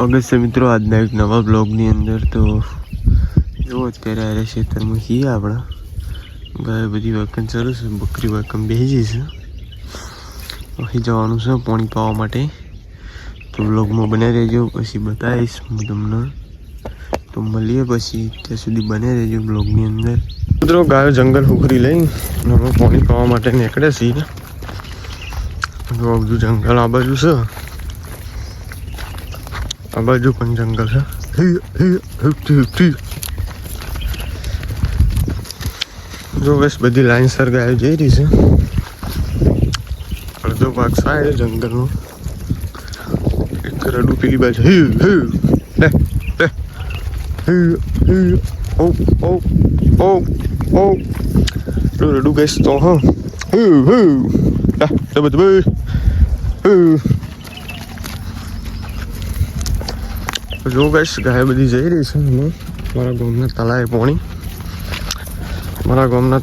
અગસ્ત્ય મિત્રો, આજના એક નવા બ્લોગની અંદર તો જો અત્યારે આરે ખેતરમાં છીએ આપણે. ગાય બધી વાકન ચાલુ છે, બકરી વાકન બેસી છે. અહીં જવાનું છે પાણી પાવા માટે. તો બ્લોગમાં બને રહેજો, પછી બતાવીશ હું તમને. તો મળીએ પછી, ત્યાં સુધી બને રહેજો બ્લોગની અંદર. મિત્રો, ગાયો જંગલ ઉખરી લઈ અમે પાણી પાવા માટે નીકળ્યા છીએ. જો બધું જંગલ આ બાજુ છે, આ બાજુ પણ જંગલ છે. જો બસ બધી લાઈન સર ગાયો જઈ રહી છે. અડધો ભાગ સાઈડ જંગલનો, એક રડું પેલી બાજુ. રડું ગઈશ તો હા. જો ગઈશ ગાય બધી જઈ રહી છે. મારા ગામના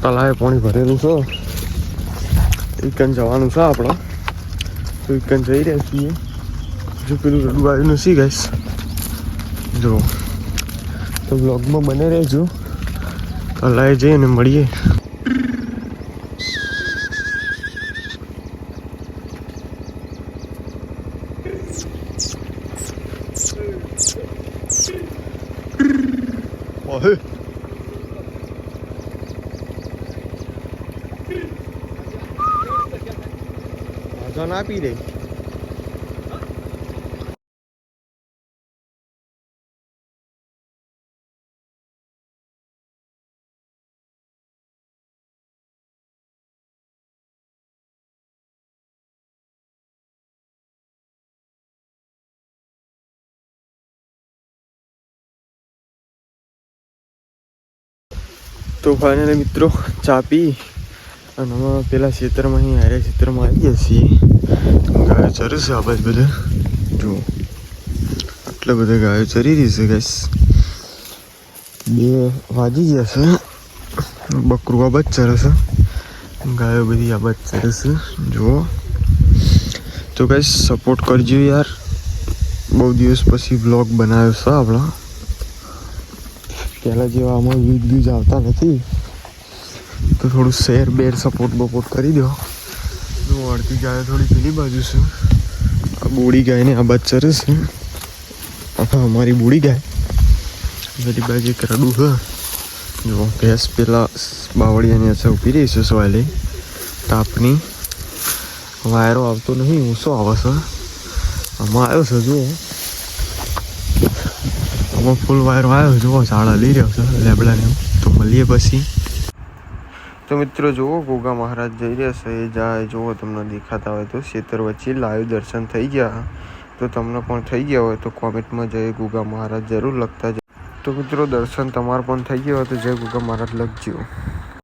તળાવે પાણી ભરેલું છે. એકન જવાનું છે આપણે, તો એકન જઈ રહ્યા છીએ. જો પેલું રડું આવ્યું નથી ગઈશ, જો તો બ્લોગમાં બને રહેજો. તળાવે જઈને મળીએ. ના પી રહી. તો ફાઇનલી મિત્રો ચા પી અને અમે પેલા ખેતરમાં અહીં હારે ખેતરમાં આવી ગયા છીએ. ગાયો ચરે છે આ બાજુ બધા. જો આટલા બધા ગાયો ચરી રહી છે ગેસ. 2 વાગી ગયા છે. બકરું આ બાજુ ચરે છે, ગાયો બધી આ બાજુ ચરે છે. જુઓ તો ગેસ સપોર્ટ કરજો યાર. બહુ દિવસ પછી બ્લોગ બનાવ્યો છે આપણો. પહેલાં જેવા આમાં વ્યૂઝ આવતા નથી, તો થોડું શેર સપોર્ટ બપોર્ટ કરી દો. જો અડધી ગાય થોડી પેલી બાજુ છે. આ બોડી ગાયને આ બાજુ ચરે છે. અમારી બોડી ગાય પેલી બાજુ એક રડું છે. જો ભેંસ પેલા બાવળિયાની અસર ઊભી રહી છે. સવાલે તાપની વાયરો આવતો નહીં, ઊંસો આવે છે. આમાં આવ્યો છે, જુઓ આમાં ફૂલ વાયરો આવ્યો. જુઓ ઝાડા લઈ રહ્યો છે લેબડાને. તો મળીએ પછી. તો મિત્રો જુઓ ગોગા મહારાજ જઈ રહ્યા છે. એ જાય જુઓ, તમને દેખાતા હોય તો. ખેતર વચ્ચે લાઈવ દર્શન થઈ ગયા. તો તમને પણ થઈ ગયા હોય તો કોમેન્ટમાં જય ગોગા મહારાજ જરૂર લખતા. તો મિત્રો દર્શન તમારે પણ થઈ ગયા હોય તો જય ગોગા મહારાજ લખજો.